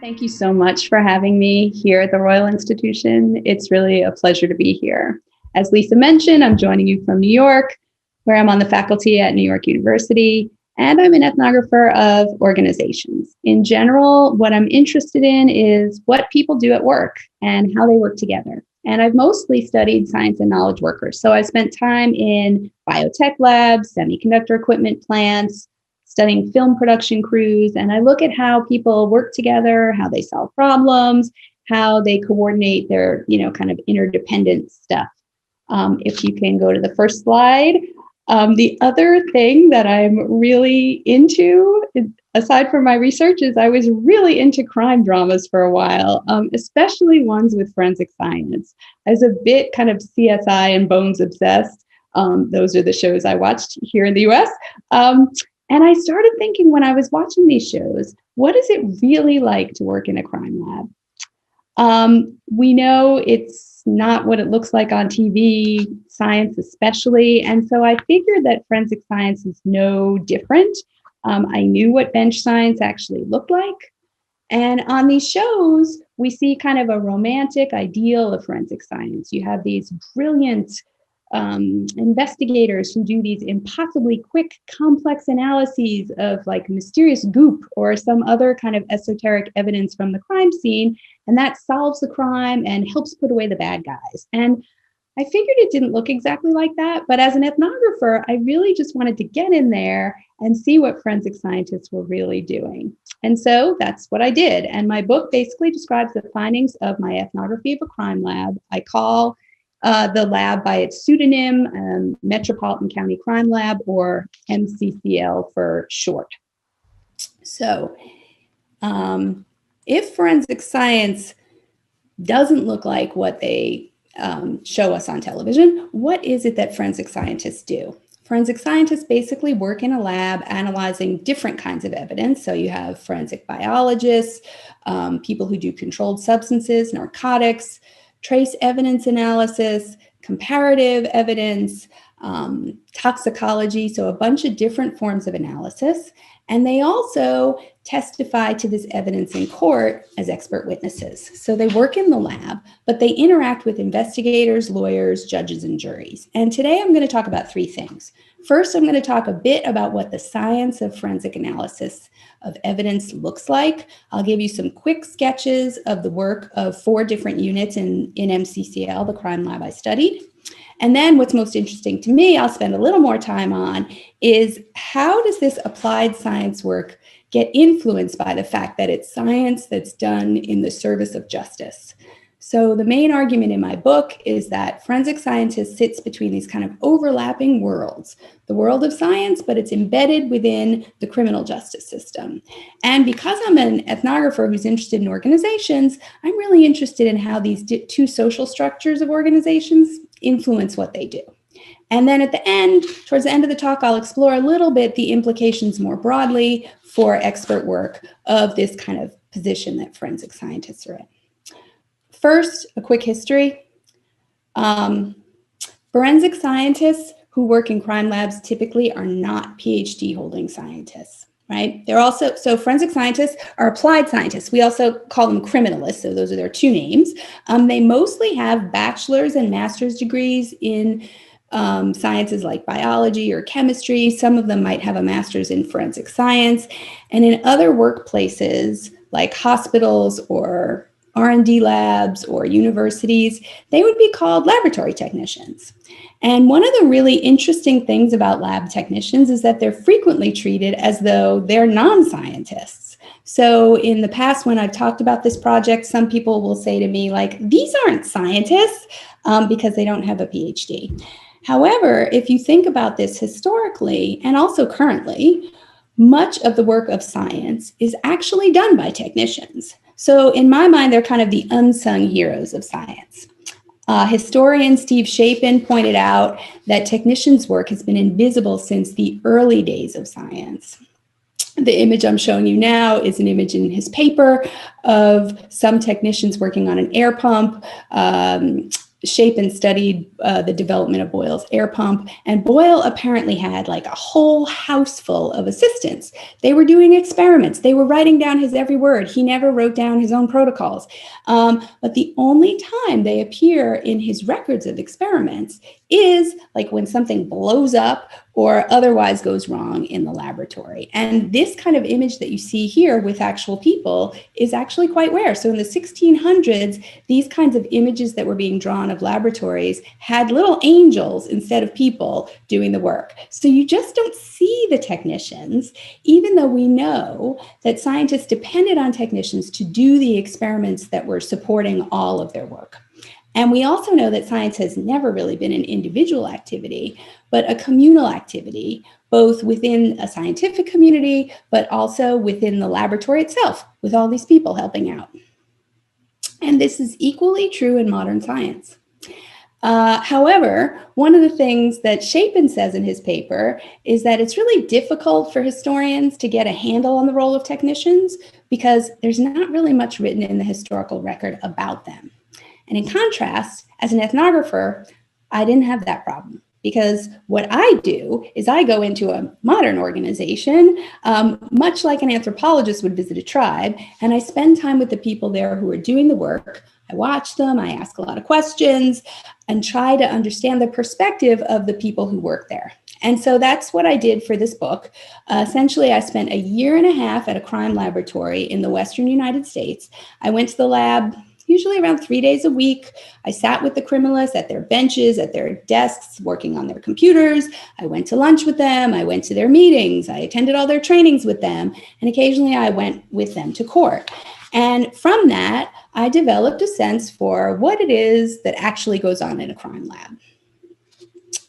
Thank you so much for having me here at the Royal Institution. It's really a pleasure to be here. As Lisa mentioned, I'm joining you from New York, where I'm on the faculty at New York University, and I'm an ethnographer of organizations. In general, what I'm interested in is what people do at work and how they work together. And I've mostly studied science and knowledge workers. So I spent time in biotech labs, semiconductor equipment plants, studying film production crews, and I look at how people work together, how they solve problems, how they coordinate their, kind of interdependent stuff. If you can go to the first slide. The other thing that I'm really into, aside from my research, is I was really into crime dramas for a while, especially ones with forensic science. I was a bit kind of CSI and Bones obsessed. Those are the shows I watched here in the US. And I started thinking when I was watching these shows, what is it really like to work in a crime lab? We know it's not what it looks like on TV, science especially. And so I figured that forensic science is no different. I knew what bench science actually looked like. And on these shows, we see kind of a romantic ideal of forensic science. You have these brilliant investigators who do these impossibly quick, complex analyses of like mysterious goop or some other kind of esoteric evidence from the crime scene, and that solves the crime and helps put away the bad guys. And I figured it didn't look exactly like that, but as an ethnographer, I really just wanted to get in there and see what forensic scientists were really doing. And so that's what I did. And my book basically describes the findings of my ethnography of a crime lab. I call the lab by its pseudonym, Metropolitan County Crime Lab, or MCCL for short. So if forensic science doesn't look like what they show us on television, what is it that forensic scientists do? Forensic scientists basically work in a lab analyzing different kinds of evidence. So you have forensic biologists, people who do controlled substances, narcotics, trace evidence analysis, comparative evidence, toxicology, so a bunch of different forms of analysis. And they also testify to this evidence in court as expert witnesses. So they work in the lab, but they interact with investigators, lawyers, judges, and juries. And today I'm going to talk about three things. First, I'm going to talk a bit about what the science of forensic analysis of evidence looks like. I'll give you some quick sketches of the work of 4 different units in MCCL, the crime lab I studied. And then what's most interesting to me, I'll spend a little more time on, is how does this applied science work get influenced by the fact that it's science that's done in the service of justice? So the main argument in my book is that forensic scientist sits between these kind of overlapping worlds, the world of science, but it's embedded within the criminal justice system. And because I'm an ethnographer who's interested in organizations, I'm really interested in how these two social structures of organizations influence what they do. And then at the end, towards the end of the talk, I'll explore a little bit the implications more broadly for expert work of this kind of position that forensic scientists are in. First, a quick history. Forensic scientists who work in crime labs typically are not PhD holding scientists, right? They're also, so forensic scientists are applied scientists. We also call them criminalists, so those are their 2 names. They mostly have bachelor's and master's degrees in sciences like biology or chemistry. Some of them might have a master's in forensic science. And in other workplaces like hospitals or R&D labs or universities, they would be called laboratory technicians. And one of the really interesting things about lab technicians is that they're frequently treated as though they're non-scientists. So in the past, when I've talked about this project, some people will say to me, like, these aren't scientists because they don't have a PhD. However, if you think about this historically and also currently, much of the work of science is actually done by technicians. So in my mind, they're kind of the unsung heroes of science. Historian Steve Chapin pointed out that technicians' work has been invisible since the early days of science. The image I'm showing you now is an image in his paper of some technicians working on an air pump, Chapin studied the development of Boyle's air pump, and Boyle apparently had like a whole house full of assistants. They were doing experiments. They were writing down his every word. He never wrote down his own protocols. But the only time they appear in his records of experiments is like when something blows up or otherwise goes wrong in the laboratory. And this kind of image that you see here with actual people is actually quite rare. So in the 1600s, these kinds of images that were being drawn of laboratories had little angels instead of people doing the work. So you just don't see the technicians, even though we know that scientists depended on technicians to do the experiments that were supporting all of their work. And we also know that science has never really been an individual activity, but a communal activity, both within a scientific community, but also within the laboratory itself, with all these people helping out. And this is equally true in modern science. However, one of the things that Chapin says in his paper is that it's really difficult for historians to get a handle on the role of technicians because there's not really much written in the historical record about them. And in contrast, as an ethnographer, I didn't have that problem because what I do is I go into a modern organization, much like an anthropologist would visit a tribe, and I spend time with the people there who are doing the work. I watch them, I ask a lot of questions, and try to understand the perspective of the people who work there. And so that's what I did for this book. Essentially, I spent a year and a half at a crime laboratory in the Western United States. I went to the lab usually around 3 days a week. I sat with the criminalists at their benches, at their desks, working on their computers. I went to lunch with them. I went to their meetings. I attended all their trainings with them. And occasionally I went with them to court. And from that, I developed a sense for what it is that actually goes on in a crime lab.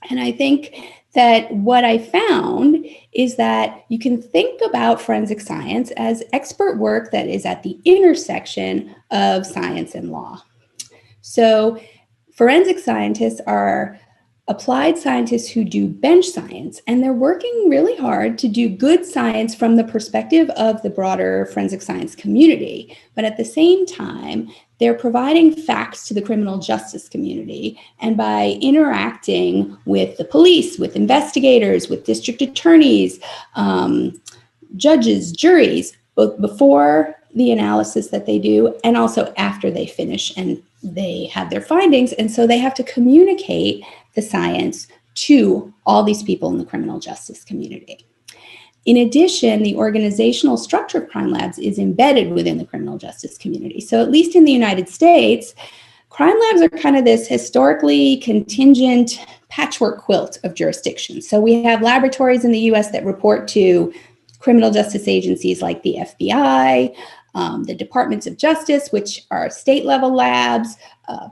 And I think that what I found is that you can think about forensic science as expert work that is at the intersection of science and law. So forensic scientists are applied scientists who do bench science, and they're working really hard to do good science from the perspective of the broader forensic science community. But at the same time, they're providing facts to the criminal justice community. And by interacting with the police, with investigators, with district attorneys, judges, juries, both before the analysis that they do and also after they finish and they have their findings. And so they have to communicate the science to all these people in the criminal justice community. In addition, the organizational structure of crime labs is embedded within the criminal justice community. So at least in the United States, crime labs are kind of this historically contingent patchwork quilt of jurisdictions. So we have laboratories in the US that report to criminal justice agencies like the FBI, the Departments of Justice, which are state level labs,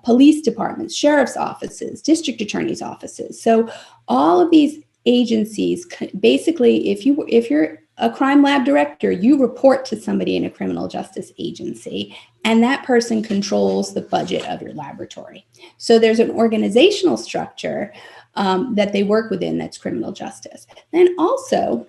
police departments, sheriff's offices, district attorney's offices. So all of these agencies, basically, if you're a crime lab director, you report to somebody in a criminal justice agency, and that person controls the budget of your laboratory. So there's an organizational structure that they work within that's criminal justice. Then also,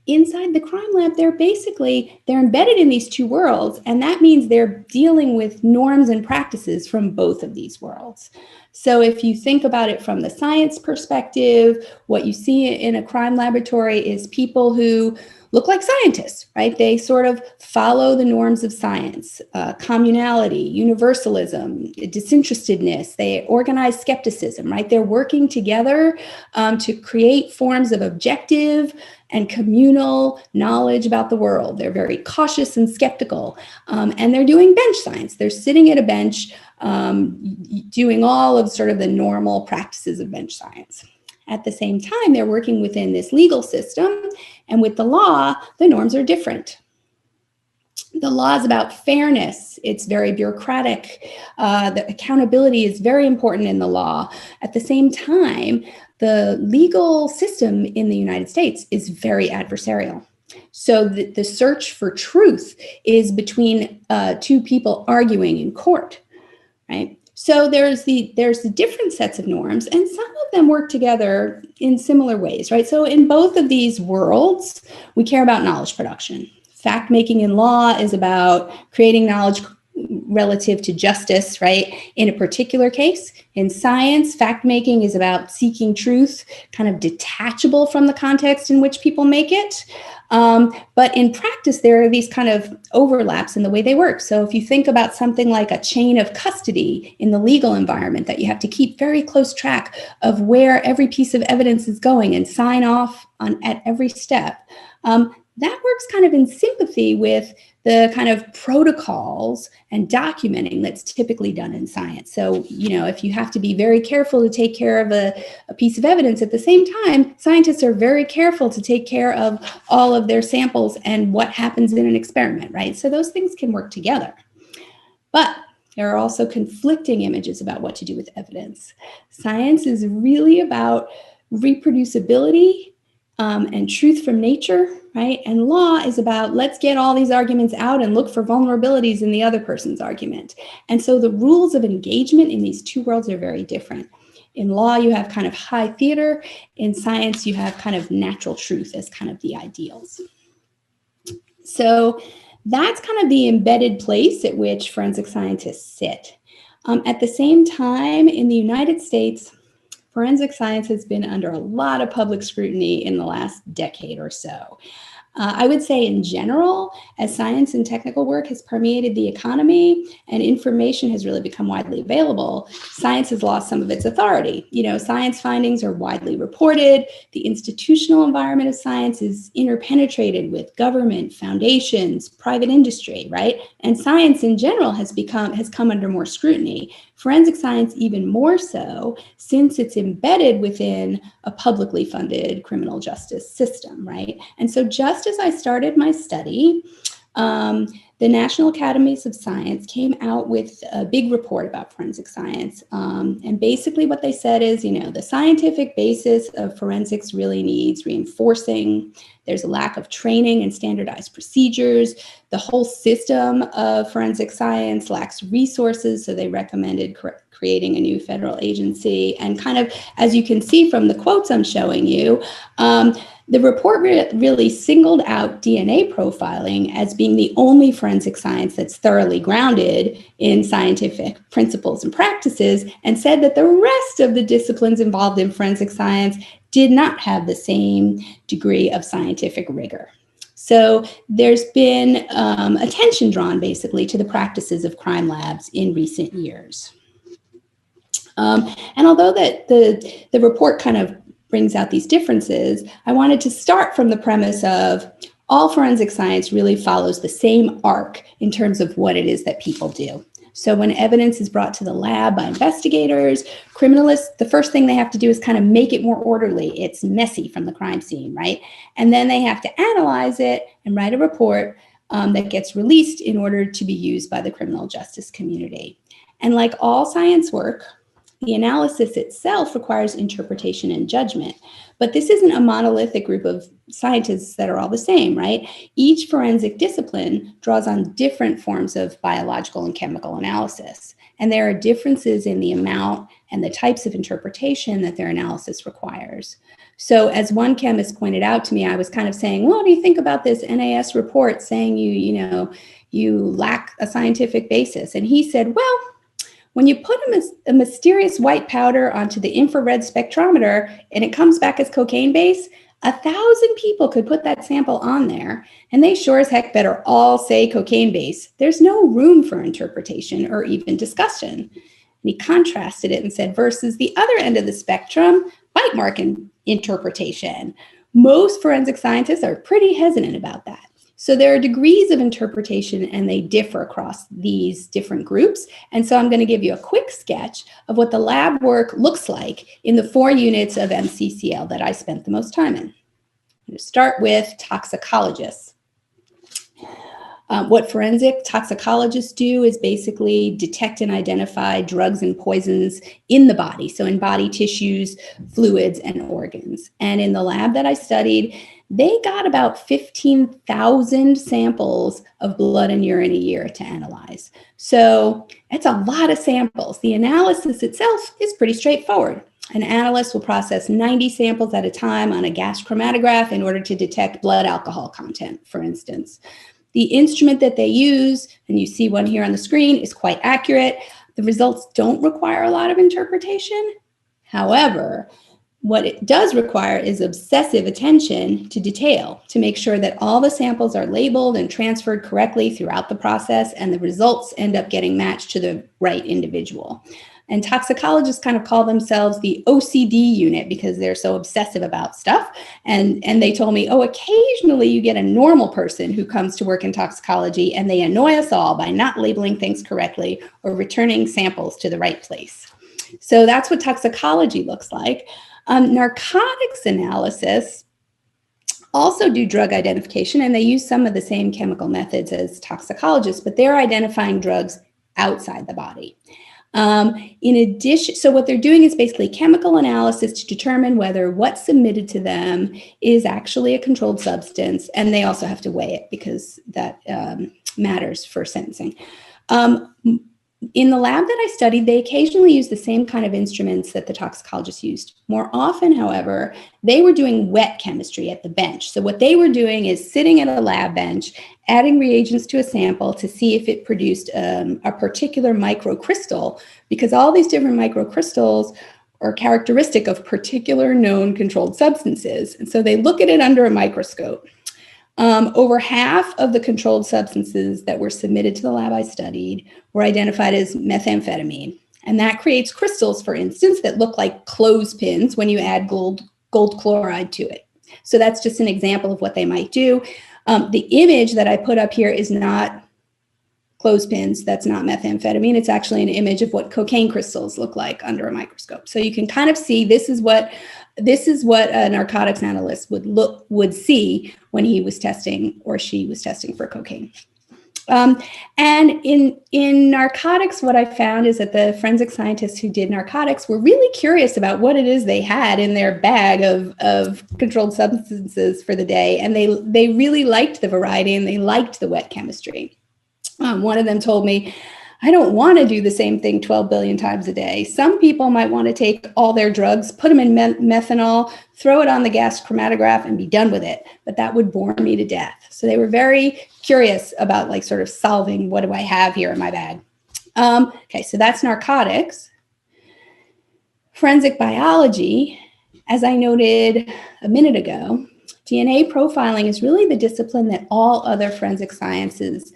inside the crime lab, they're embedded in these two worlds, and that means they're dealing with norms and practices from both of these worlds. So if you think about it from the science perspective, what you see in a crime laboratory is people who look like scientists, right? They sort of follow the norms of science, communality, universalism, disinterestedness. They organize skepticism, right? They're working together to create forms of objective and communal knowledge about the world. They're very cautious and skeptical, and they're doing bench science. They're sitting at a bench doing all of sort of the normal practices of bench science. At the same time, they're working within this legal system, and with the law, the norms are different. The law is about fairness. It's very bureaucratic. The accountability is very important in the law. At the same time, the legal system in the United States is very adversarial. So the search for truth is between two people arguing in court, right? So there's the different sets of norms, and some of them work together in similar ways, right? So in both of these worlds, we care about knowledge production. Fact-making in law is about creating knowledge relative to justice, right, in a particular case. In science, fact-making is about seeking truth, kind of detachable from the context in which people make it. But in practice, there are these kind of overlaps in the way they work. So if you think about something like a chain of custody in the legal environment, that you have to keep very close track of where every piece of evidence is going and sign off on at every step, that works kind of in sympathy with the kind of protocols and documenting that's typically done in science. So, if you have to be very careful to take care of a piece of evidence, at the same time, scientists are very careful to take care of all of their samples and what happens in an experiment, right? So those things can work together. But there are also conflicting images about what to do with evidence. Science is really about reproducibility and truth from nature, right? And law is about, let's get all these arguments out and look for vulnerabilities in the other person's argument. And so the rules of engagement in these two worlds are very different. In law, you have kind of high theater. In science, you have kind of natural truth as kind of the ideals. So that's kind of the embedded place at which forensic scientists sit. At the same time, in the United States, forensic science has been under a lot of public scrutiny in the last decade or so. I would say in general, as science and technical work has permeated the economy and information has really become widely available, science has lost some of its authority. Science findings are widely reported. The institutional environment of science is interpenetrated with government, foundations, private industry, right? And science in general has come under more scrutiny. Forensic science even more so, since it's embedded within a publicly funded criminal justice system, right? And so just as I started my study, the National Academies of Science came out with a big report about forensic science. And basically what they said is, the scientific basis of forensics really needs reinforcing. There's a lack of training and standardized procedures. The whole system of forensic science lacks resources, so they recommended creating a new federal agency. And kind of, as you can see from the quotes I'm showing you, the report really singled out DNA profiling as being the only forensic science that's thoroughly grounded in scientific principles and practices, and said that the rest of the disciplines involved in forensic science did not have the same degree of scientific rigor. So there's been attention drawn basically to the practices of crime labs in recent years. And although that the report kind of brings out these differences, I wanted to start from the premise of all forensic science really follows the same arc in terms of what it is that people do. So when evidence is brought to the lab by investigators, criminalists, the first thing they have to do is kind of make it more orderly. It's messy from the crime scene, right? And then they have to analyze it and write a report that gets released in order to be used by the criminal justice community. And like all science work, the analysis itself requires interpretation and judgment. But this isn't a monolithic group of scientists that are all the same, right? Each forensic discipline draws on different forms of biological and chemical analysis. And there are differences in the amount and the types of interpretation that their analysis requires. So as one chemist pointed out to me, I was kind of saying, well, what do you think about this NAS report saying you lack a scientific basis? And he said, well, when you put a mysterious white powder onto the infrared spectrometer and it comes back as cocaine base, 1,000 people could put that sample on there, and they sure as heck better all say cocaine base. There's no room for interpretation or even discussion. And he contrasted it and said, versus the other end of the spectrum, bite mark interpretation. Most forensic scientists are pretty hesitant about that. So there are degrees of interpretation and they differ across these different groups. And so I'm going to give you a quick sketch of what the lab work looks like in the 4 units of MCCL that I spent the most time in. I'm going to start with toxicologists. What forensic toxicologists do is basically detect and identify drugs and poisons in the body, so in body tissues, fluids, and organs. And in the lab that I studied, they got about 15,000 samples of blood and urine a year to analyze. So that's a lot of samples. The analysis itself is pretty straightforward. An analyst will process 90 samples at a time on a gas chromatograph in order to detect blood alcohol content, for instance. The instrument that they use, and you see one here on the screen, is quite accurate. The results don't require a lot of interpretation. However, what it does require is obsessive attention to detail to make sure that all the samples are labeled and transferred correctly throughout the process, and the results end up getting matched to the right individual. And toxicologists kind of call themselves the OCD unit because they're so obsessive about stuff. And they told me, oh, occasionally you get a normal person who comes to work in toxicology and they annoy us all by not labeling things correctly or returning samples to the right place. So that's what toxicology looks like. Narcotics analysis also do drug identification, and they use some of the same chemical methods as toxicologists, but they're identifying drugs outside the body. In addition, so what they're doing is basically chemical analysis to determine whether what's submitted to them is actually a controlled substance, and they also have to weigh it because that matters for sentencing. In the lab that I studied, they occasionally use the same kind of instruments that the toxicologists used. More often, however, they were doing wet chemistry at the bench. So what they were doing is sitting at a lab bench, adding reagents to a sample to see if it produced a particular microcrystal, because all these different microcrystals are characteristic of particular known controlled substances. And so they look at it under a microscope. Over half of the controlled substances that were submitted to the lab I studied were identified as methamphetamine. And that creates crystals, for instance, that look like clothespins when you add gold chloride to it. So that's just an example of what they might do. The image that I put up here is not clothespins. That's not methamphetamine. It's actually an image of what cocaine crystals look like under a microscope. So you can kind of see this is what a narcotics analyst would see when he was testing or she was testing for cocaine. And in narcotics, what I found is that the forensic scientists who did narcotics were really curious about what it is they had in their bag of controlled substances for the day. And they really liked the variety and they liked the wet chemistry. One of them told me, I don't want to do the same thing 12 billion times a day. Some people might want to take all their drugs, put them in methanol, throw it on the gas chromatograph and be done with it. But that would bore me to death. So they were very curious about like sort of solving, what do I have here in my bag? Okay, so that's narcotics. Forensic biology, as I noted a minute ago, DNA profiling is really the discipline that all other forensic sciences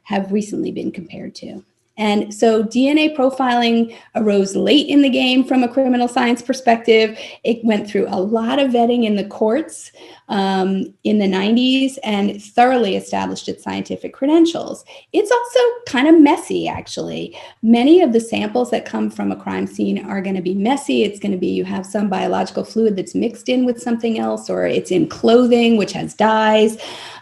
have recently been compared to. And so DNA profiling arose late in the game from a criminal science perspective. It went through a lot of vetting in the courts in the 90s and thoroughly established its scientific credentials. It's also kind of messy, actually. Many of the samples that come from a crime scene are going to be messy. It's going to be you have some biological fluid that's mixed in with something else, or it's in clothing, which has dyes.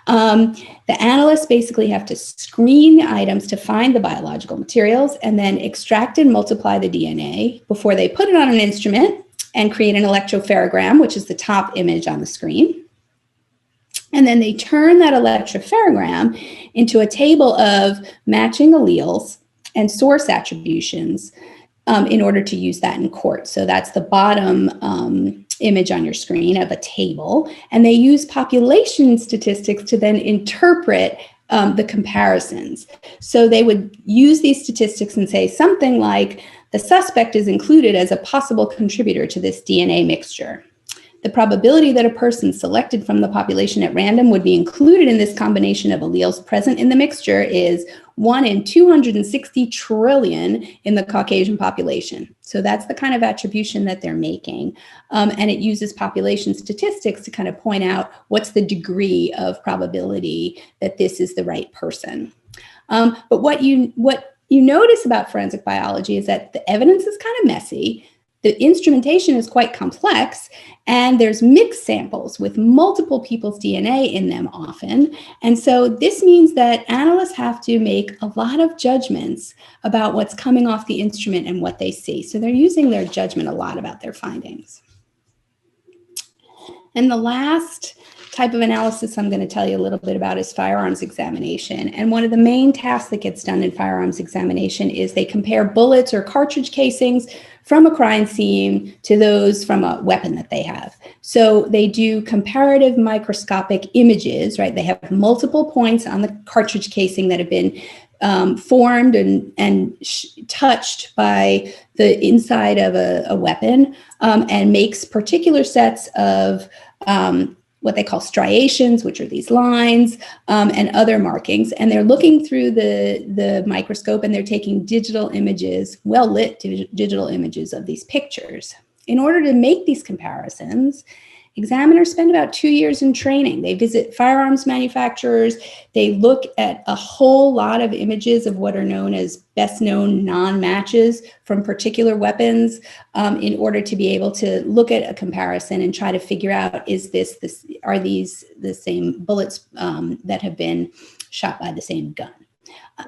The analysts basically have to screen the items to find the biological materials and then extract and multiply the DNA before they put it on an instrument and create an electropherogram, which is the top image on the screen. And then they turn that electropherogram into a table of matching alleles and source attributions in order to use that in court. So that's the bottom image on your screen of a table. And they use population statistics to then interpret the comparisons. So they would use these statistics and say something like, the suspect is included as a possible contributor to this DNA mixture. The probability that a person selected from the population at random would be included in this combination of alleles present in the mixture is 1 in 260 trillion in the Caucasian population. So that's the kind of attribution that they're making. And it uses population statistics to kind of point out what's the degree of probability that this is the right person. But what you notice about forensic biology is that the evidence is kind of messy. The instrumentation is quite complex, and there's mixed samples with multiple people's DNA in them often. And so this means that analysts have to make a lot of judgments about what's coming off the instrument and what they see. So they're using their judgment a lot about their findings. And the last type of analysis I'm going to tell you a little bit about is firearms examination. And one of the main tasks that gets done in firearms examination is they compare bullets or cartridge casings from a crime scene to those from a weapon that they have. So they do comparative microscopic images, right? They have multiple points on the cartridge casing that have been formed and touched by the inside of a weapon, and makes particular sets of what they call striations, which are these lines, and other markings. And they're looking through the microscope, and they're taking digital images, well-lit digital images of these pictures. In order to make these comparisons, examiners spend about 2 years in training. They visit firearms manufacturers. They look at a whole lot of images of what are known as best known non-matches from particular weapons, in order to be able to look at a comparison and try to figure out, are these the same bullets that have been shot by the same gun?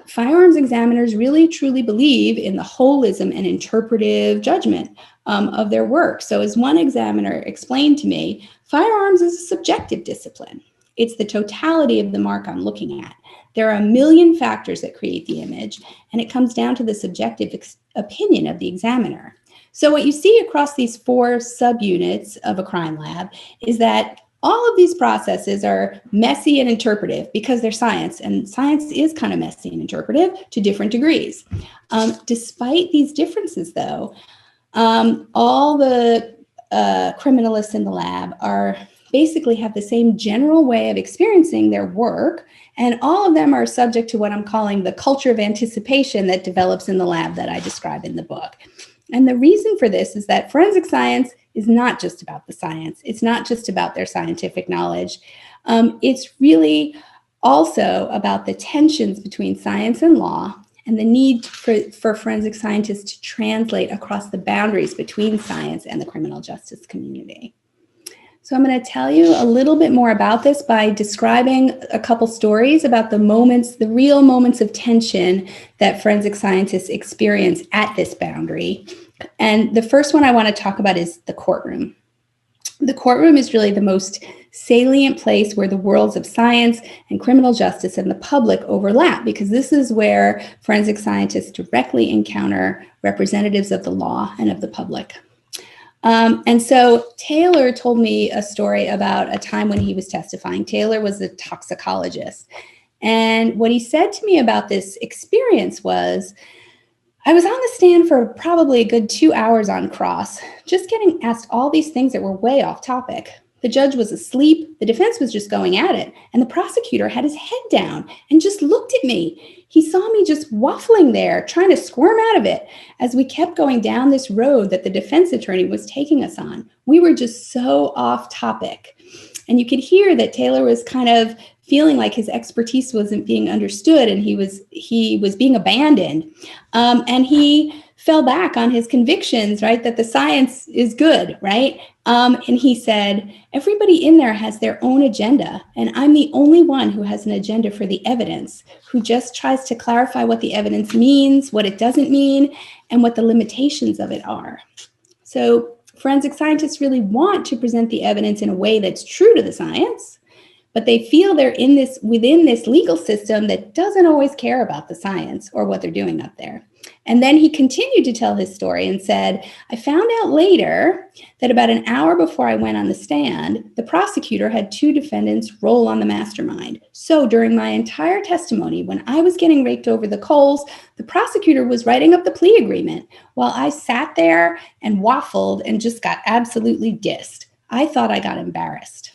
Firearms examiners really truly believe in the holism and interpretive judgment of their work. So as one examiner explained to me, firearms is a subjective discipline. It's the totality of the mark I'm looking at. There are a million factors that create the image, and it comes down to the subjective opinion of the examiner. So what you see across these 4 subunits of a crime lab is that all of these processes are messy and interpretive because they're science, and science is kind of messy and interpretive to different degrees. Despite these differences, though, all the criminalists in the lab basically have the same general way of experiencing their work, and all of them are subject to what I'm calling the culture of anticipation that develops in the lab that I describe in the book. And the reason for this is that forensic science is not just about the science. It's not just about their scientific knowledge. It's really also about the tensions between science and law, and the need for forensic scientists to translate across the boundaries between science and the criminal justice community. So I'm going to tell you a little bit more about this by describing a couple stories about the real moments of tension that forensic scientists experience at this boundary. And the first one I want to talk about is the courtroom. The courtroom is really the most salient place where the worlds of science and criminal justice and the public overlap, because this is where forensic scientists directly encounter representatives of the law and of the public. And so Taylor told me a story about a time when he was testifying. Taylor was a toxicologist. And what he said to me about this experience was, I was on the stand for probably a good 2 hours on cross, just getting asked all these things that were way off topic. The judge was asleep, the defense was just going at it, and the prosecutor had his head down and just looked at me. He saw me just waffling there, trying to squirm out of it as we kept going down this road that the defense attorney was taking us on. We were just so off topic. And you could hear that Taylor was kind of feeling like his expertise wasn't being understood, and he was being abandoned. And he fell back on his convictions, right, that the science is good, right? And he said, everybody in there has their own agenda, and I'm the only one who has an agenda for the evidence, who just tries to clarify what the evidence means, what it doesn't mean, and what the limitations of it are. So forensic scientists really want to present the evidence in a way that's true to the science, but they feel they're within this legal system that doesn't always care about the science or what they're doing up there. And then he continued to tell his story and said, I found out later that about an hour before I went on the stand, the prosecutor had 2 defendants roll on the mastermind. So during my entire testimony, when I was getting raked over the coals, the prosecutor was writing up the plea agreement while I sat there and waffled and just got absolutely dissed. I thought I got embarrassed.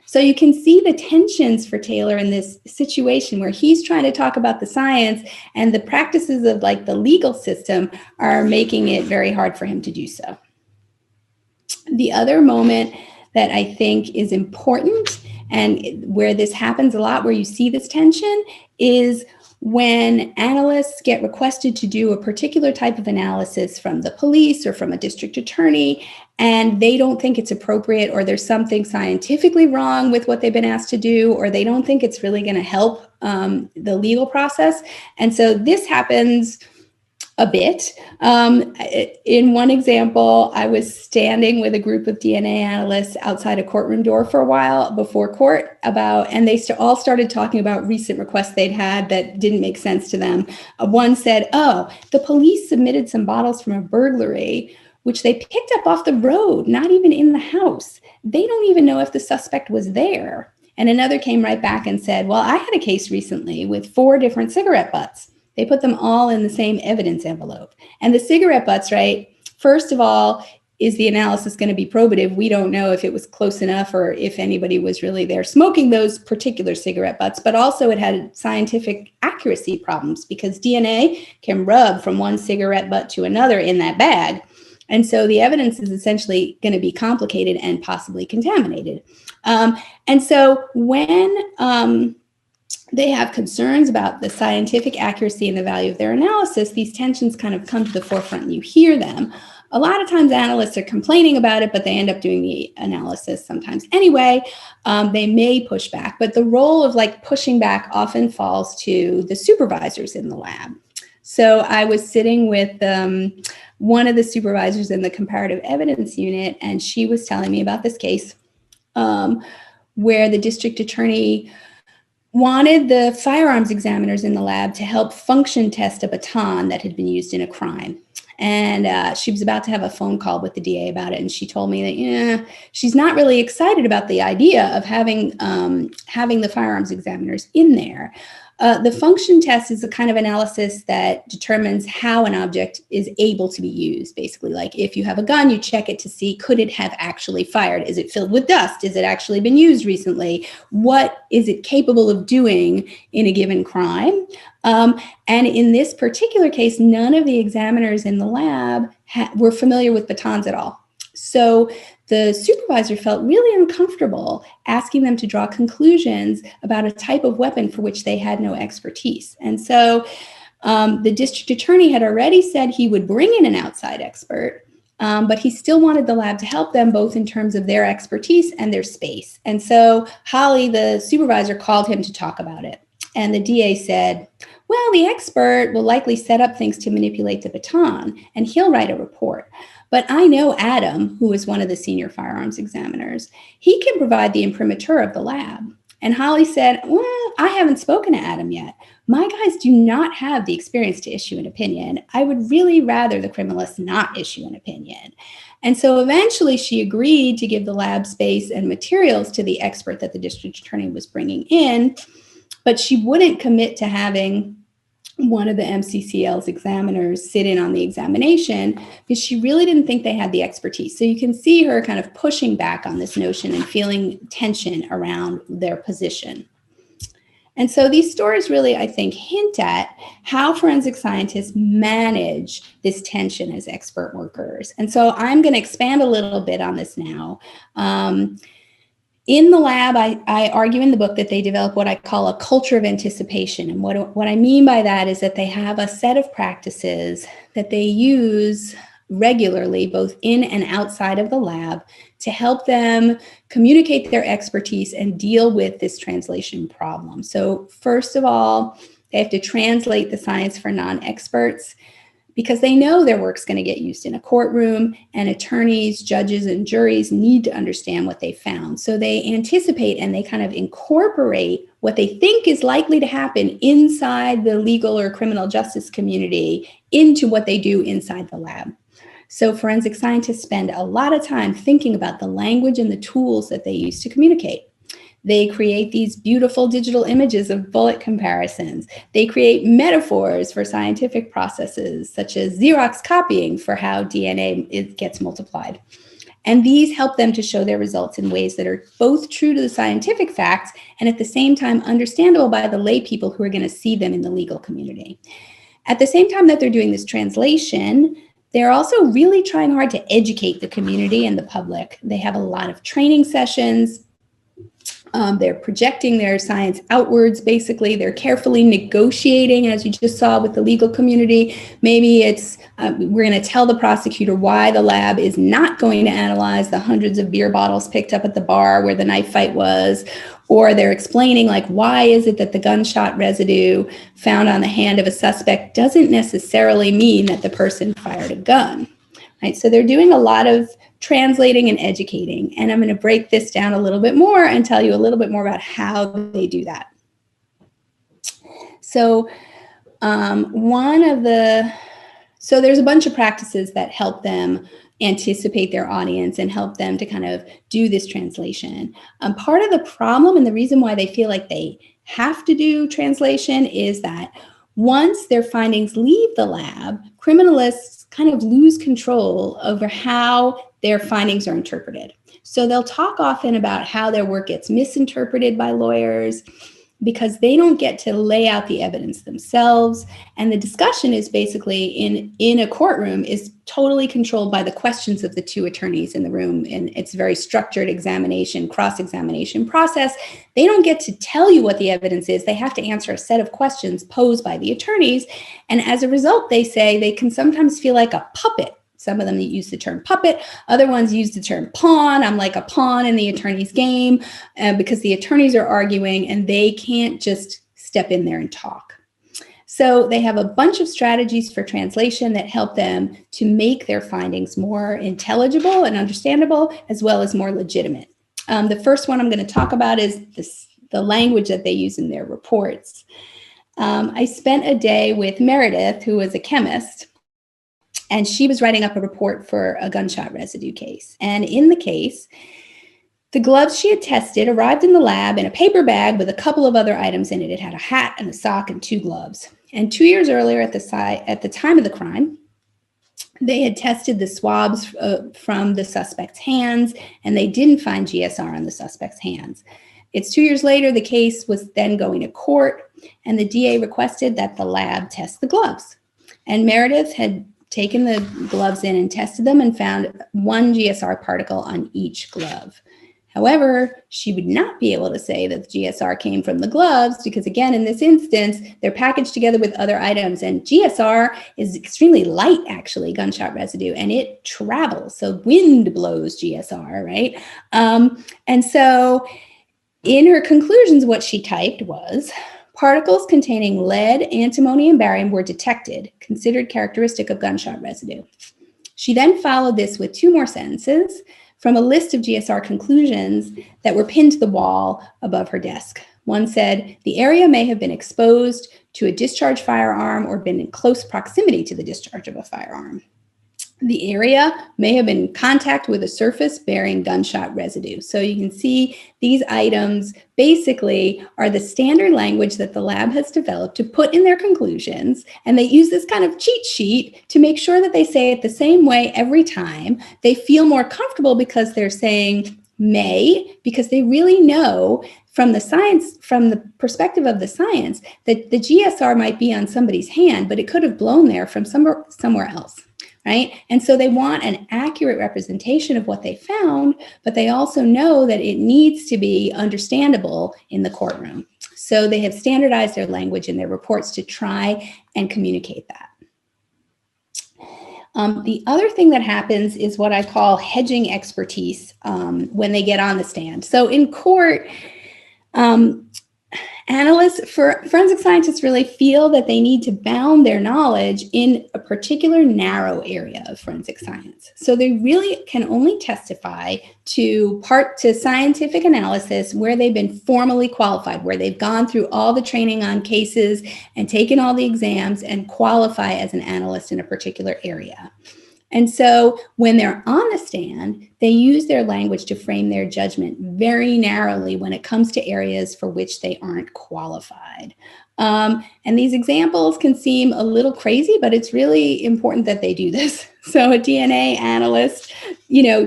So you can see the tensions for Taylor in this situation where he's trying to talk about the science, and the practices of like the legal system are making it very hard for him to do so. The other moment that I think is important, and where this happens a lot, where you see this tension, is when analysts get requested to do a particular type of analysis from the police or from a district attorney, and they don't think it's appropriate, or there's something scientifically wrong with what they've been asked to do, or they don't think it's really going to help the legal process. And so this happens A bit. In one example, I was standing with a group of DNA analysts outside a courtroom door for a while before court and they all started talking about recent requests they'd had that didn't make sense to them. One said, oh, the police submitted some bottles from a burglary, which they picked up off the road, not even in the house. They don't even know if the suspect was there. And another came right back and said, well, I had a case recently with 4 different cigarette butts. They put them all in the same evidence envelope. And the cigarette butts, right? First of all, is the analysis going to be probative? We don't know if it was close enough or if anybody was really there smoking those particular cigarette butts, but also it had scientific accuracy problems because DNA can rub from one cigarette butt to another in that bag. And so the evidence is essentially going to be complicated and possibly contaminated. And so when they have concerns about the scientific accuracy and the value of their analysis, these tensions kind of come to the forefront and you hear them. A lot of times analysts are complaining about it, but they end up doing the analysis sometimes anyway. They may push back, but the role of pushing back often falls to the supervisors in the lab. So I was sitting with one of the supervisors in the comparative evidence unit, and she was telling me about this case where the district attorney wanted the firearms examiners in the lab to help function test a baton that had been used in a crime. And she was about to have a phone call with the DA about it. And she told me that, she's not really excited about the idea of having the firearms examiners in there. The function test is a kind of analysis that determines how an object is able to be used. Basically, like if you have a gun, you check it to see, could it have actually fired? Is it filled with dust? Is it actually been used recently? What is it capable of doing in a given crime? And in this particular case, none of the examiners in the lab were familiar with batons at all. So the supervisor felt really uncomfortable asking them to draw conclusions about a type of weapon for which they had no expertise. And so the district attorney had already said he would bring in an outside expert, but he still wanted the lab to help them both in terms of their expertise and their space. And so Holly, the supervisor, called him to talk about it. And the DA said, well, the expert will likely set up things to manipulate the baton, and he'll write a report. But I know Adam, who is one of the senior firearms examiners, he can provide the imprimatur of the lab. And Holly said, well, I haven't spoken to Adam yet. My guys do not have the experience to issue an opinion. I would really rather the criminalist not issue an opinion. And so eventually she agreed to give the lab space and materials to the expert that the district attorney was bringing in, but she wouldn't commit to having one of the MCCL's examiners sit in on the examination because she really didn't think they had the expertise. So you can see her kind of pushing back on this notion and feeling tension around their position. And so these stories really, I think, hint at how forensic scientists manage this tension as expert workers. And so I'm going to expand a little bit on this now. In the lab, I argue in the book that they develop what I call a culture of anticipation. And what I mean by that is that they have a set of practices that they use regularly, both in and outside of the lab, to help them communicate their expertise and deal with this translation problem. So first of all, they have to translate the science for non-experts, because they know their work's going to get used in a courtroom, and attorneys, judges, and juries need to understand what they found. So they anticipate and they kind of incorporate what they think is likely to happen inside the legal or criminal justice community into what they do inside the lab. So forensic scientists spend a lot of time thinking about the language and the tools that they use to communicate. They create these beautiful digital images of bullet comparisons. They create metaphors for scientific processes, such as Xerox copying for how DNA gets multiplied. And these help them to show their results in ways that are both true to the scientific facts and at the same time understandable by the lay people who are going to see them in the legal community. At the same time that they're doing this translation, they're also really trying hard to educate the community and the public. They have a lot of training sessions. They're projecting their science outwards, basically. They're carefully negotiating, as you just saw with the legal community. Maybe it's, we're going to tell the prosecutor why the lab is not going to analyze the hundreds of beer bottles picked up at the bar where the knife fight was, or they're explaining, like, why is it that the gunshot residue found on the hand of a suspect doesn't necessarily mean that the person fired a gun, right? So they're doing a lot of translating and educating. And I'm going to break this down a little bit more and tell you a little bit more about how they do that. So so there's a bunch of practices that help them anticipate their audience and help them to kind of do this translation. Part of the problem and the reason why they feel like they have to do translation is that once their findings leave the lab, criminalists kind of lose control over how their findings are interpreted. So they'll talk often about how their work gets misinterpreted by lawyers because they don't get to lay out the evidence themselves. And the discussion is basically in a courtroom is totally controlled by the questions of the two attorneys in the room. And it's a very structured examination, cross-examination process. They don't get to tell you what the evidence is. They have to answer a set of questions posed by the attorneys. And as a result, they say they can sometimes feel like a puppet. Some of them use the term puppet. Other ones use the term pawn. I'm like a pawn in the attorney's game because the attorneys are arguing and they can't just step in there and talk. So they have a bunch of strategies for translation that help them to make their findings more intelligible and understandable, as well as more legitimate. The first one I'm going to talk about is the language that they use in their reports. I spent a day with Meredith, who was a chemist, and she was writing up a report for a gunshot residue case. And in the case, the gloves she had tested arrived in the lab in a paper bag with a couple of other items in it. It had a hat and a sock and 2 gloves. And 2 years earlier at the time of the crime, they had tested the swabs from the suspect's hands, and they didn't find GSR on the suspect's hands. It's 2 years later, the case was then going to court, and the DA requested that the lab test the gloves. And Meredith had taken the gloves in and tested them and found 1 GSR particle on each glove. However, she would not be able to say that the GSR came from the gloves because, again, in this instance, they're packaged together with other items, and GSR is extremely light, actually, gunshot residue, and it travels. So wind blows GSR, right? And so in her conclusions, what she typed was, particles containing lead, antimony, and barium were detected, considered characteristic of gunshot residue. She then followed this with 2 more sentences from a list of GSR conclusions that were pinned to the wall above her desk. One said, the area may have been exposed to a discharged firearm or been in close proximity to the discharge of a firearm. The area may have been in contact with a surface bearing gunshot residue. So you can see these items basically are the standard language that the lab has developed to put in their conclusions. And they use this kind of cheat sheet to make sure that they say it the same way every time. They feel more comfortable because they're saying may, because they really know from the science, from the perspective of the science, that the GSR might be on somebody's hand, but it could have blown there from somewhere else. Right? And so they want an accurate representation of what they found, but they also know that it needs to be understandable in the courtroom. So they have standardized their language in their reports to try and communicate that. The other thing that happens is what I call hedging expertise when they get on the stand. So in court, forensic scientists really feel that they need to bound their knowledge in a particular narrow area of forensic science. So they really can only testify to scientific analysis where they've been formally qualified, where they've gone through all the training on cases and taken all the exams and qualify as an analyst in a particular area. And so when they're on the stand, they use their language to frame their judgment very narrowly when it comes to areas for which they aren't qualified. And these examples can seem a little crazy, but it's really important that they do this. So a DNA analyst,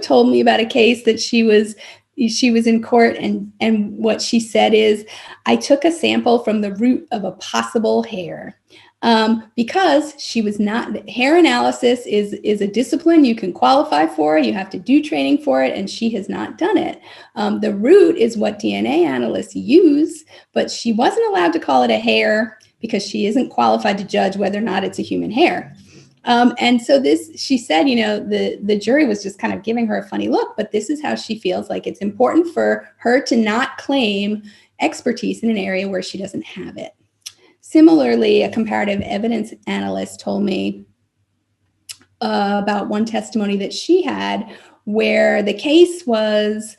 told me about a case that she was in court, and what she said is, I took a sample from the root of a possible hair. because she was not, hair analysis is a discipline you can qualify for, you have to do training for it, and she has not done it. The root is what DNA analysts use, but she wasn't allowed to call it a hair because she isn't qualified to judge whether or not it's a human hair. And so she said, the jury was just kind of giving her a funny look, but this is how she feels like it's important for her to not claim expertise in an area where she doesn't have it. Similarly, a comparative evidence analyst told me about one testimony that she had where the case was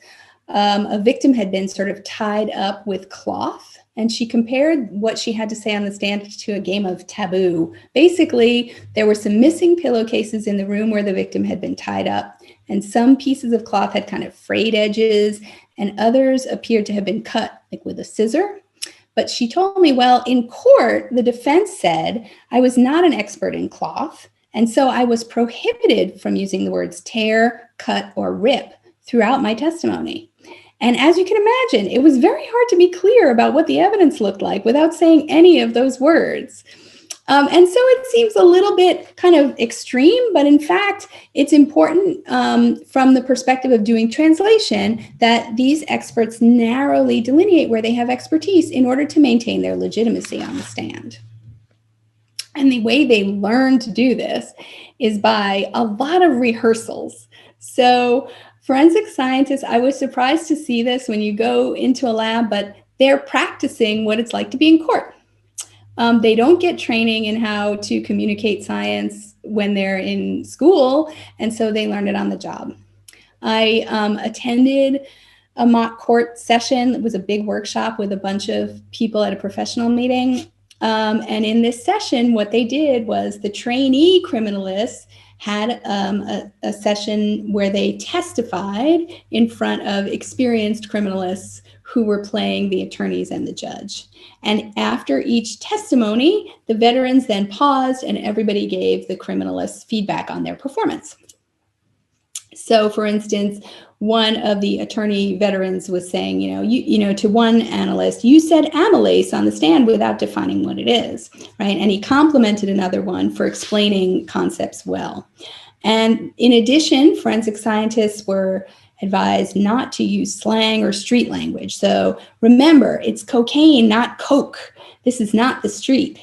a victim had been sort of tied up with cloth. And she compared what she had to say on the stand to a game of taboo. Basically, there were some missing pillowcases in the room where the victim had been tied up, and some pieces of cloth had kind of frayed edges, and others appeared to have been cut, like with a scissor. But she told me, well, in court, the defense said I was not an expert in cloth, and so I was prohibited from using the words tear, cut, or rip throughout my testimony. And as you can imagine, it was very hard to be clear about what the evidence looked like without saying any of those words. And so it seems a little bit kind of extreme, but in fact, it's important from the perspective of doing translation that these experts narrowly delineate where they have expertise in order to maintain their legitimacy on the stand. And the way they learn to do this is by a lot of rehearsals. So forensic scientists, I was surprised to see this when you go into a lab, but they're practicing what it's like to be in court. They don't get training in how to communicate science when they're in school, and so they learn it on the job. I attended a mock court session. It was a big workshop with a bunch of people at a professional meeting. And in this session, what they did was the trainee criminalists had a session where they testified in front of experienced criminalists who were playing the attorneys and the judge. And after each testimony, the veterans then paused and everybody gave the criminalists feedback on their performance. So for instance, one of the attorney veterans was saying, to one analyst, you said amylase on the stand without defining what it is, right? And he complimented another one for explaining concepts well. And in addition, forensic scientists were advised not to use slang or street language. So remember, it's cocaine, not coke. This is not the street.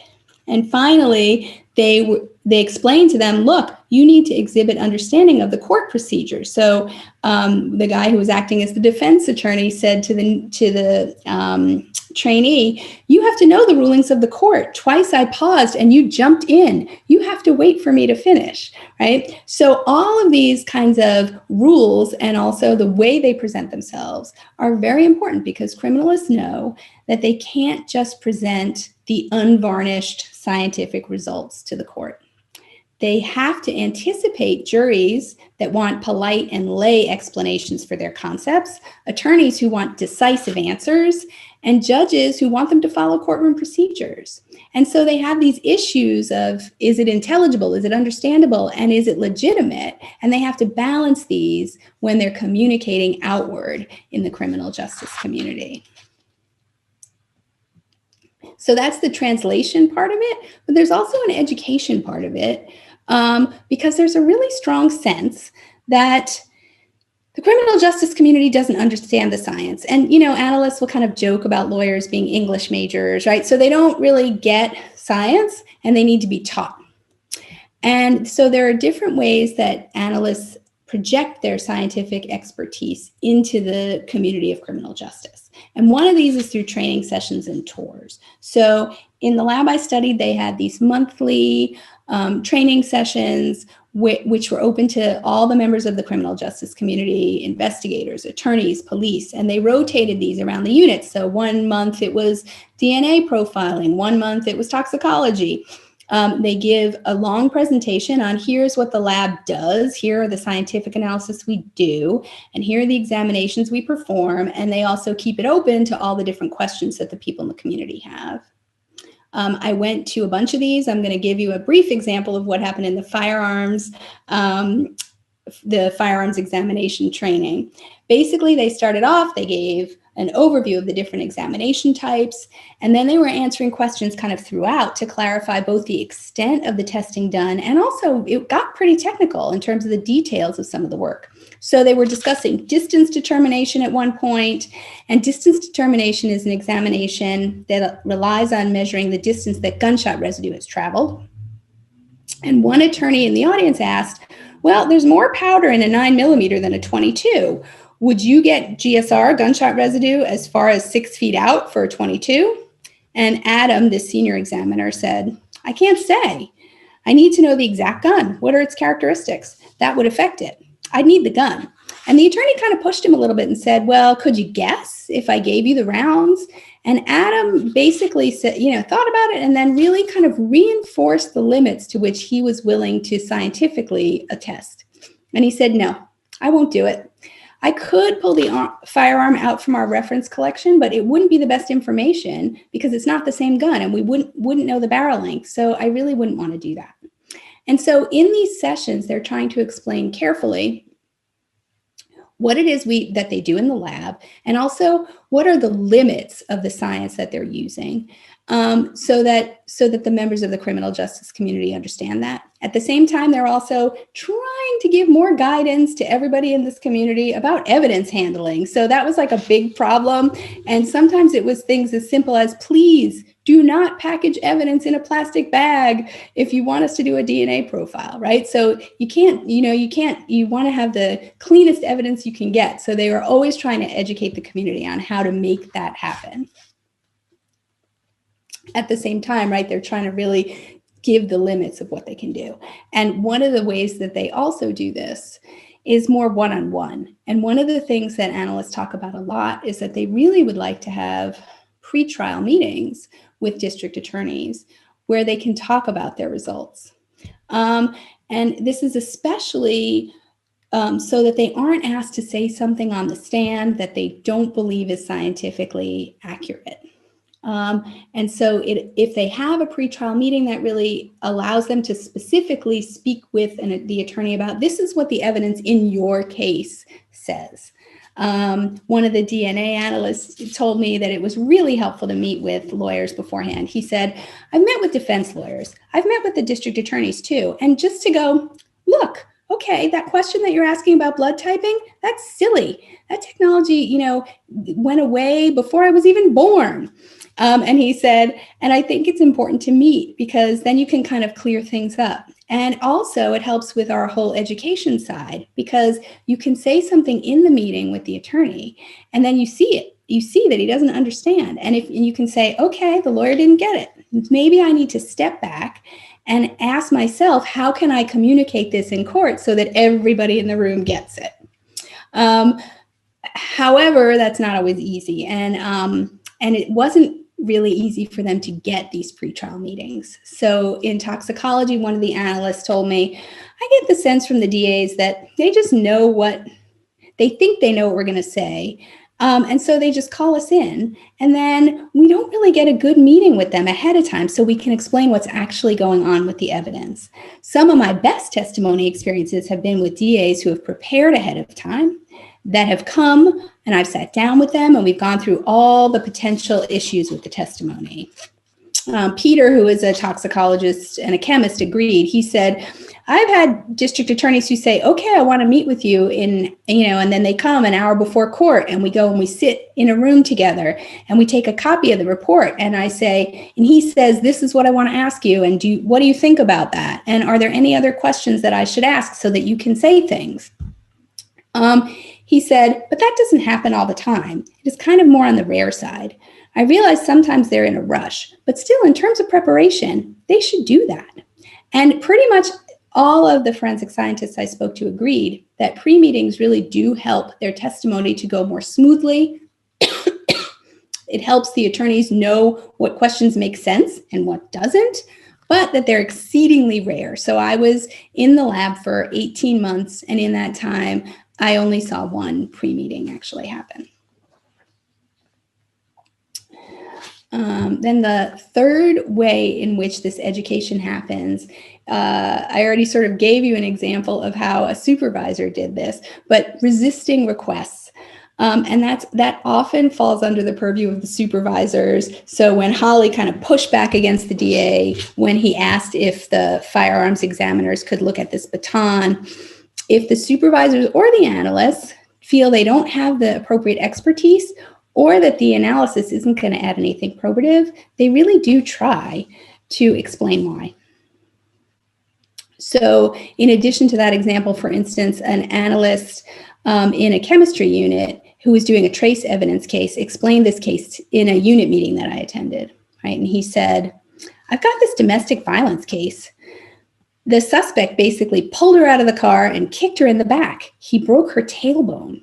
And finally, they explained to them, look, you need to exhibit understanding of the court procedure. So the guy who was acting as the defense attorney said to the trainee, you have to know the rulings of the court. Twice I paused and you jumped in. You have to wait for me to finish, right? So all of these kinds of rules and also the way they present themselves are very important because criminalists know that they can't just present the unvarnished scientific results to the court. They have to anticipate juries that want polite and lay explanations for their concepts, attorneys who want decisive answers, and judges who want them to follow courtroom procedures. And so they have these issues of, is it intelligible, is it understandable, and is it legitimate? And they have to balance these when they're communicating outward in the criminal justice community. So that's the translation part of it, but there's also an education part of it because there's a really strong sense that the criminal justice community doesn't understand the science. And, analysts will kind of joke about lawyers being English majors, right? So they don't really get science and they need to be taught. And so there are different ways that analysts project their scientific expertise into the community of criminal justice. And one of these is through training sessions and tours. So in the lab I studied, they had these monthly training sessions which were open to all the members of the criminal justice community, investigators, attorneys, police, and they rotated these around the units. So 1 month it was DNA profiling, 1 month it was toxicology. They give a long presentation on here's what the lab does, here are the scientific analysis we do, and here are the examinations we perform, and they also keep it open to all the different questions that the people in the community have. I went to a bunch of these. I'm going to give you a brief example of what happened in the firearms examination training. Basically, they started off, they gave an overview of the different examination types, and then they were answering questions kind of throughout to clarify both the extent of the testing done, and also it got pretty technical in terms of the details of some of the work. So they were discussing distance determination at one point, and distance determination is an examination that relies on measuring the distance that gunshot residue has traveled. And one attorney in the audience asked, well, there's more powder in a 9mm than a .22. Would you get GSR, gunshot residue, as far as 6 feet out for a .22? And Adam, the senior examiner, said, I can't say. I need to know the exact gun. What are its characteristics? That would affect it. I'd need the gun. And the attorney kind of pushed him a little bit and said, well, could you guess if I gave you the rounds? And Adam basically said, thought about it and then really kind of reinforced the limits to which he was willing to scientifically attest. And he said, no, I won't do it. I could pull the firearm out from our reference collection, but it wouldn't be the best information because it's not the same gun and we wouldn't know the barrel length. So I really wouldn't want to do that. And so in these sessions, they're trying to explain carefully what it is that they do in the lab, and also what are the limits of the science that they're using, so that the members of the criminal justice community understand that. At the same time, they're also trying to give more guidance to everybody in this community about evidence handling. So that was like a big problem. And sometimes it was things as simple as, please do not package evidence in a plastic bag if you want us to do a DNA profile, right? So you want to have the cleanest evidence you can get. So they were always trying to educate the community on how to make that happen. At the same time, right, they're trying to really give the limits of what they can do. And one of the ways that they also do this is more one-on-one. And one of the things that analysts talk about a lot is that they really would like to have pretrial meetings with district attorneys where they can talk about their results. And this is especially so that they aren't asked to say something on the stand that they don't believe is scientifically accurate. And so if they have a pretrial meeting, that really allows them to specifically speak with the attorney about, this is what the evidence in your case says. One of the DNA analysts told me that it was really helpful to meet with lawyers beforehand. He said, I've met with defense lawyers. I've met with the district attorneys too. And just to go, look, okay, that question that you're asking about blood typing, that's silly. That technology, went away before I was even born. And he said, and I think it's important to meet because then you can kind of clear things up. And also it helps with our whole education side because you can say something in the meeting with the attorney and then you see it. You see that he doesn't understand. And you can say, okay, the lawyer didn't get it. Maybe I need to step back and ask myself, how can I communicate this in court so that everybody in the room gets it? However, that's not always easy. And it wasn't really easy for them to get these pretrial meetings. So in toxicology, one of the analysts told me, I get the sense from the DAs that they just know they think they know what we're going to say. And so they just call us in, and then we don't really get a good meeting with them ahead of time so we can explain what's actually going on with the evidence. Some of my best testimony experiences have been with DAs who have prepared ahead of time, that have come, and I've sat down with them, and we've gone through all the potential issues with the testimony. Peter, who is a toxicologist and a chemist, agreed. He said, I've had district attorneys who say, okay, I want to meet with you and then they come an hour before court and we go and we sit in a room together and we take a copy of the report. And I say, and he says, this is what I want to ask you. And what do you think about that? And are there any other questions that I should ask so that you can say things? He said, but that doesn't happen all the time. It is kind of more on the rare side. I realize sometimes they're in a rush, but still in terms of preparation, they should do that. And pretty much all of the forensic scientists I spoke to agreed that pre-meetings really do help their testimony to go more smoothly. It helps the attorneys know what questions make sense and what doesn't, but that they're exceedingly rare. So I was in the lab for 18 months, and in that time, I only saw one pre-meeting actually happen. Then the third way in which this education happens, I already sort of gave you an example of how a supervisor did this, but resisting requests. And that often falls under the purview of the supervisors. So when Holly kind of pushed back against the DA, when he asked if the firearms examiners could look at this baton, if the supervisors or the analysts feel they don't have the appropriate expertise, or that the analysis isn't going to add anything probative, they really do try to explain why. So in addition to that example, for instance, an analyst in a chemistry unit who was doing a trace evidence case explained this case in a unit meeting that I attended, right? And he said, I've got this domestic violence case. The suspect basically pulled her out of the car and kicked her in the back. He broke her tailbone.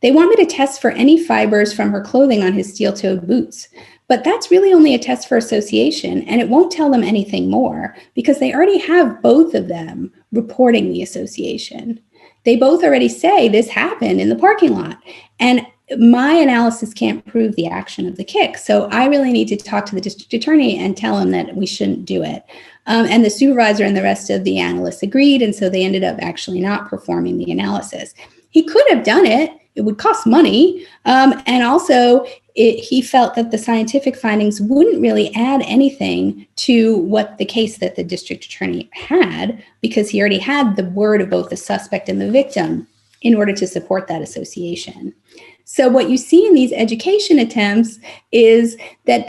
They want me to test for any fibers from her clothing on his steel-toed boots. But that's really only a test for association, and it won't tell them anything more because they already have both of them reporting the association. They both already say this happened in the parking lot. And my analysis can't prove the action of the kick. So I really need to talk to the district attorney and tell him that we shouldn't do it. And the supervisor and the rest of the analysts agreed. And so they ended up actually not performing the analysis. He could have done it. It would cost money. And also, he felt that the scientific findings wouldn't really add anything to what the case that the district attorney had, because he already had the word of both the suspect and the victim in order to support that association. So what you see in these education attempts is that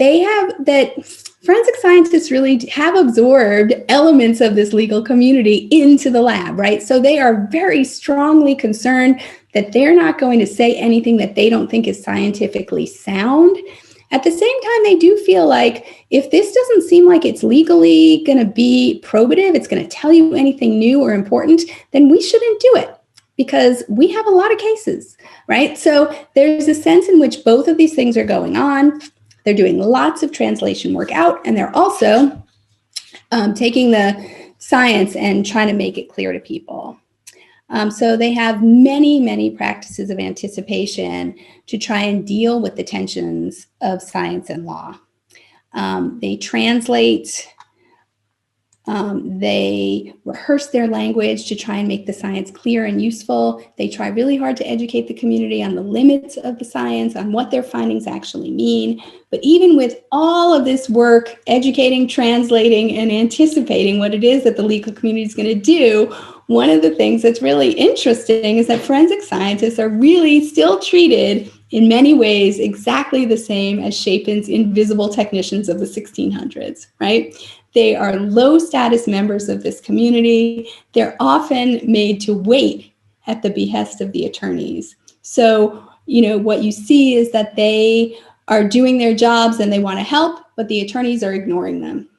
forensic scientists really have absorbed elements of this legal community into the lab, right? So they are very strongly concerned that they're not going to say anything that they don't think is scientifically sound. At the same time, they do feel like if this doesn't seem like it's legally going to be probative, it's going to tell you anything new or important, then we shouldn't do it because we have a lot of cases, right? So there's a sense in which both of these things are going on. They're doing lots of translation work out, and they're also taking the science and trying to make it clear to people. So they have many, many practices of anticipation to try and deal with the tensions of science and law. They translate, they rehearse their language to try and make the science clear and useful. They try really hard to educate the community on the limits of the science, on what their findings actually mean. But even with all of this work, educating, translating, and anticipating what it is that the legal community is going to do, one of the things that's really interesting is that forensic scientists are really still treated in many ways exactly the same as Chapin's invisible technicians of the 1600s, right? They are low status members of this community. They're often made to wait at the behest of the attorneys. So, what you see is that they are doing their jobs and they want to help, but the attorneys are ignoring them.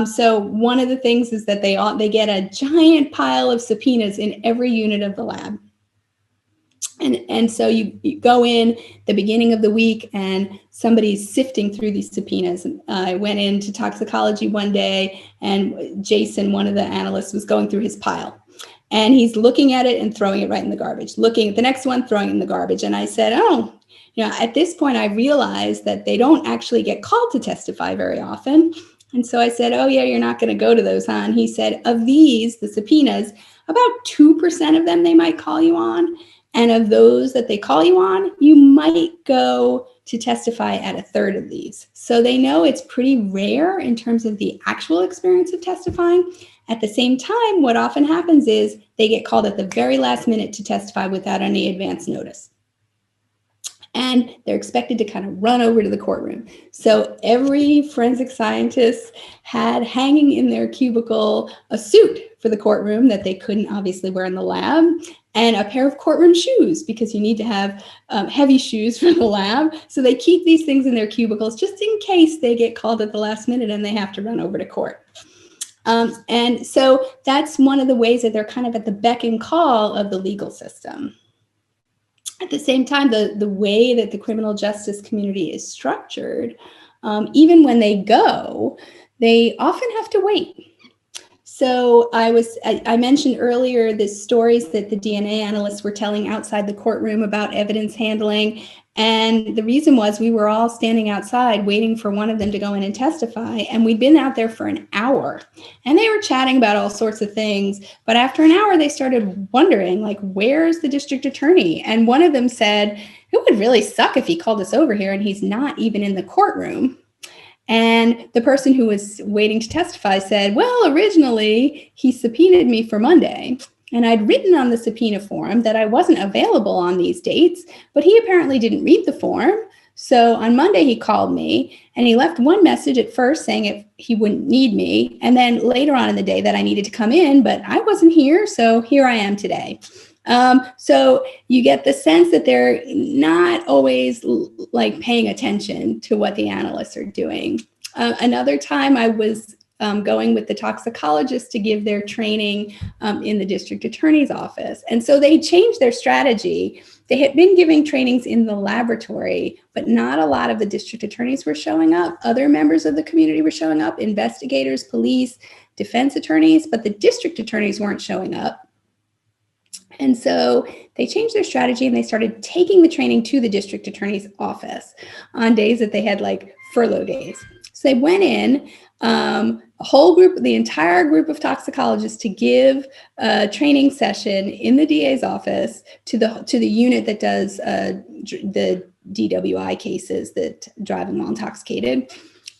So one of the things is that they get a giant pile of subpoenas in every unit of the lab. And so you go in the beginning of the week and somebody's sifting through these subpoenas. I went into toxicology one day and Jason, one of the analysts, was going through his pile. And he's looking at it and throwing it right in the garbage, looking at the next one, throwing it in the garbage. And I said, at this point, I realized that they don't actually get called to testify very often. And so I said, you're not going to go to those, huh? And he said, of these, the subpoenas, about 2% of them they might call you on. And of those that they call you on, you might go to testify at a third of these. So they know it's pretty rare in terms of the actual experience of testifying. At the same time, what often happens is they get called at the very last minute to testify without any advance notice. And they're expected to kind of run over to the courtroom. So every forensic scientist had hanging in their cubicle a suit for the courtroom that they couldn't obviously wear in the lab, and a pair of courtroom shoes, because you need to have heavy shoes for the lab. So they keep these things in their cubicles just in case they get called at the last minute and they have to run over to court. And so that's one of the ways that they're kind of at the beck and call of the legal system. At the same time, the way that the criminal justice community is structured, even when they go, they often have to wait. So I mentioned earlier the stories that the DNA analysts were telling outside the courtroom about evidence handling. And the reason was we were all standing outside waiting for one of them to go in and testify. And we'd been out there for an hour and they were chatting about all sorts of things. But after an hour, they started wondering, like, where's the district attorney? And one of them said, it would really suck if he called us over here and he's not even in the courtroom. And the person who was waiting to testify said, well, originally he subpoenaed me for Monday. And I'd written on the subpoena form that I wasn't available on these dates, but he apparently didn't read the form. So on Monday, he called me and he left one message at first saying if he wouldn't need me. And then later on in the day that I needed to come in, but I wasn't here. So here I am today. So you get the sense that they're not always like paying attention to what the analysts are doing. Another time I was going with the toxicologists to give their training in the district attorney's office. And so they changed their strategy. They had been giving trainings in the laboratory, but not a lot of the district attorneys were showing up. Other members of the community were showing up, investigators, police, defense attorneys, but the district attorneys weren't showing up. And so they changed their strategy and they started taking the training to the district attorney's office on days that they had like furlough days. So they went in, a whole group, the entire group of toxicologists to give a training session in the DA's office to the unit that does the DWI cases that driving while intoxicated.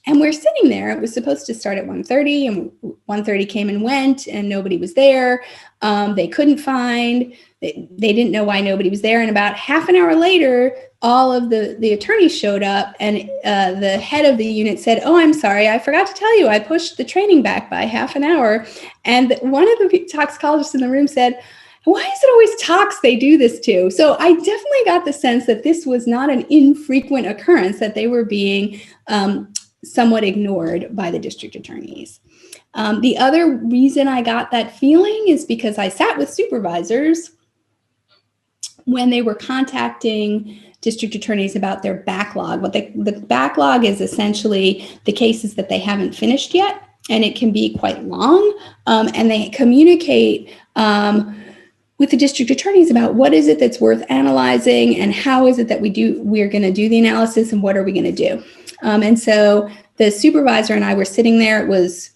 And we're sitting there. It was supposed to start at 1:30 and 1:30 came and went and nobody was there. They couldn't find, they didn't know why nobody was there. And about half an hour later, all of the attorneys showed up and the head of the unit said, oh, I'm sorry, I forgot to tell you, I pushed the training back by half an hour. And one of the toxicologists in the room said, why is it always tox they do this to? So I definitely got the sense that this was not an infrequent occurrence, that they were being somewhat ignored by the district attorneys. The other reason I got that feeling is because I sat with supervisors when they were contacting district attorneys about their backlog. The backlog is essentially the cases that they haven't finished yet, and it can be quite long. And they communicate with the district attorneys about what is it that's worth analyzing and how is it that we're going to do the analysis and what are we going to do. And so the supervisor and I were sitting there. It was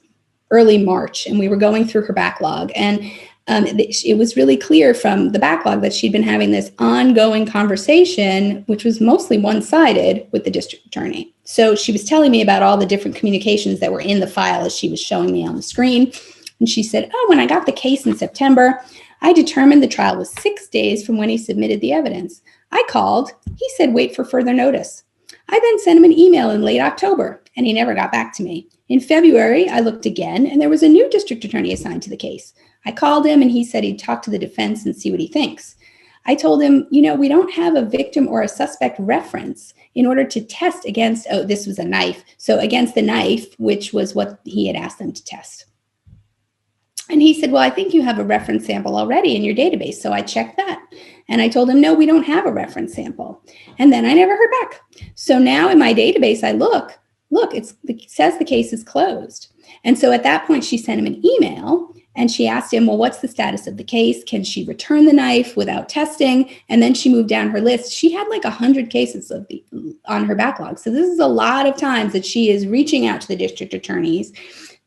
early March, and we were going through her backlog. And it was really clear from the backlog that she'd been having this ongoing conversation, which was mostly one-sided, with the district attorney. So she was telling me about all the different communications that were in the file as she was showing me on the screen. And she said, oh, when I got the case in September, I determined the trial was 6 days from when he submitted the evidence. I called. He said, wait for further notice. I then sent him an email in late October, and he never got back to me. In February, I looked again, and there was a new district attorney assigned to the case. I called him, and he said he'd talk to the defense and see what he thinks. I told him, we don't have a victim or a suspect reference in order to test against, oh, this was a knife. So against the knife, which was what he had asked them to test. And he said, well, I think you have a reference sample already in your database. So I checked that. And I told him, no, we don't have a reference sample. And then I never heard back. So now in my database, I look, it says the case is closed. And so at that point, she sent him an email and she asked him, well, what's the status of the case? Can she return the knife without testing? And then she moved down her list. She had like 100 cases on her backlog. So this is a lot of times that she is reaching out to the district attorneys.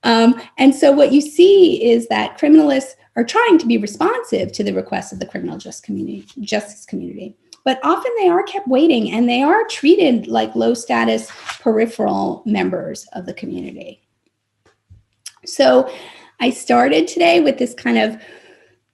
And so what you see is that criminalists are trying to be responsive to the requests of the criminal justice community. But often they are kept waiting and they are treated like low status peripheral members of the community. So I started today with this kind of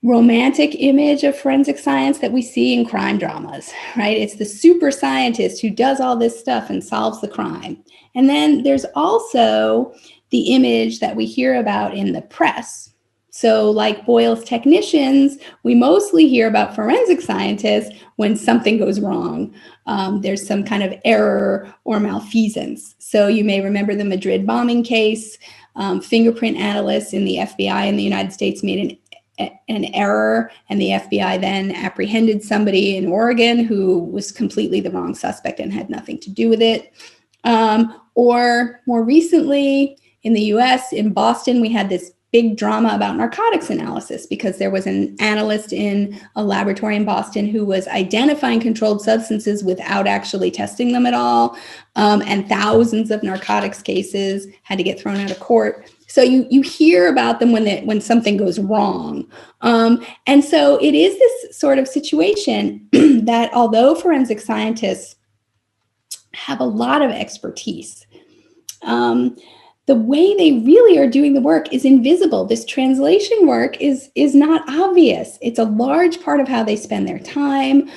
romantic image of forensic science that we see in crime dramas, right? It's the super scientist who does all this stuff and solves the crime. And then there's also the image that we hear about in the press. So like Boyle's technicians, we mostly hear about forensic scientists when something goes wrong. There's some kind of error or malfeasance. So you may remember the Madrid bombing case. Fingerprint analysts in the FBI in the United States made an error, and the FBI then apprehended somebody in Oregon who was completely the wrong suspect and had nothing to do with it. Or more recently in the US, in Boston, we had this big drama about narcotics analysis because there was an analyst in a laboratory in Boston who was identifying controlled substances without actually testing them at all. And thousands of narcotics cases had to get thrown out of court. So you hear about them when something goes wrong. And so it is this sort of situation that although forensic scientists have a lot of expertise, the way they really are doing the work is invisible. This translation work is not obvious. It's a large part of how they spend their time.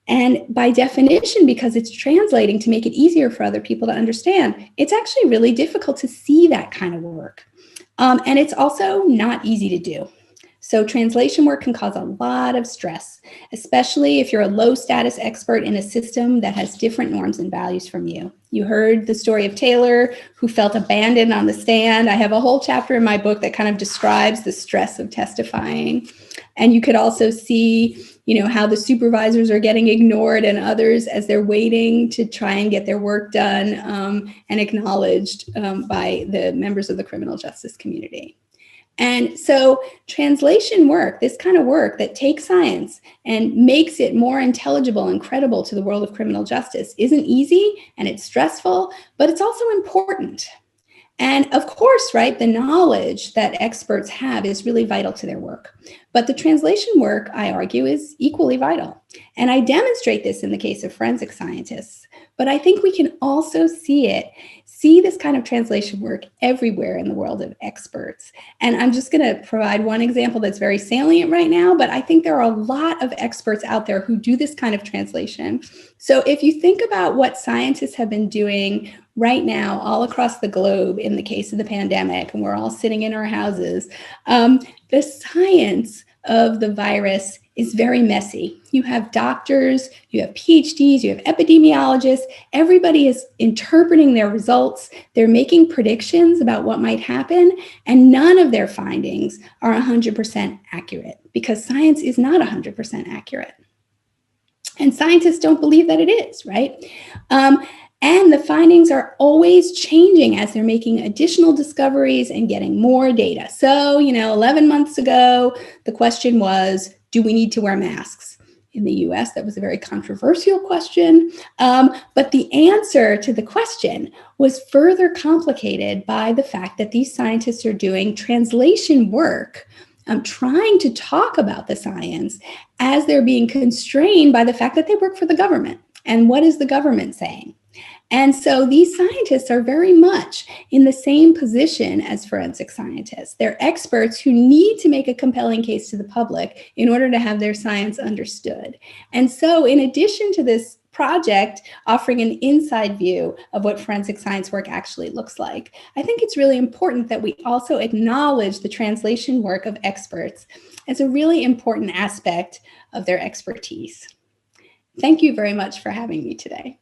And by definition, because it's translating to make it easier for other people to understand, it's actually really difficult to see that kind of work. And it's also not easy to do. So translation work can cause a lot of stress, especially if you're a low status expert in a system that has different norms and values from you. You heard the story of Taylor, who felt abandoned on the stand. I have a whole chapter in my book that kind of describes the stress of testifying. And you could also see, how the supervisors are getting ignored and others as they're waiting to try and get their work done and acknowledged by the members of the criminal justice community. And so translation work, this kind of work that takes science and makes it more intelligible and credible to the world of criminal justice, isn't easy and it's stressful, but it's also important. And of course, right, the knowledge that experts have is really vital to their work. But the translation work, I argue, is equally vital. And I demonstrate this in the case of forensic scientists. But I think we can also see this kind of translation work everywhere in the world of experts. And I'm just going to provide one example that's very salient right now, but I think there are a lot of experts out there who do this kind of translation. So if you think about what scientists have been doing right now all across the globe in the case of the pandemic, and we're all sitting in our houses, the science of the virus is very messy. You have doctors, you have PhDs, you have epidemiologists, everybody is interpreting their results. They're making predictions about what might happen, and none of their findings are 100% accurate because science is not 100% accurate. And scientists don't believe that it is, right? And the findings are always changing as they're making additional discoveries and getting more data. So, 11 months ago, the question was, do we need to wear masks? In the US, that was a very controversial question. But the answer to the question was further complicated by the fact that these scientists are doing translation work, trying to talk about the science as they're being constrained by the fact that they work for the government. And what is the government saying? And so these scientists are very much in the same position as forensic scientists. They're experts who need to make a compelling case to the public in order to have their science understood. And so in addition to this project offering an inside view of what forensic science work actually looks like, I think it's really important that we also acknowledge the translation work of experts as a really important aspect of their expertise. Thank you very much for having me today.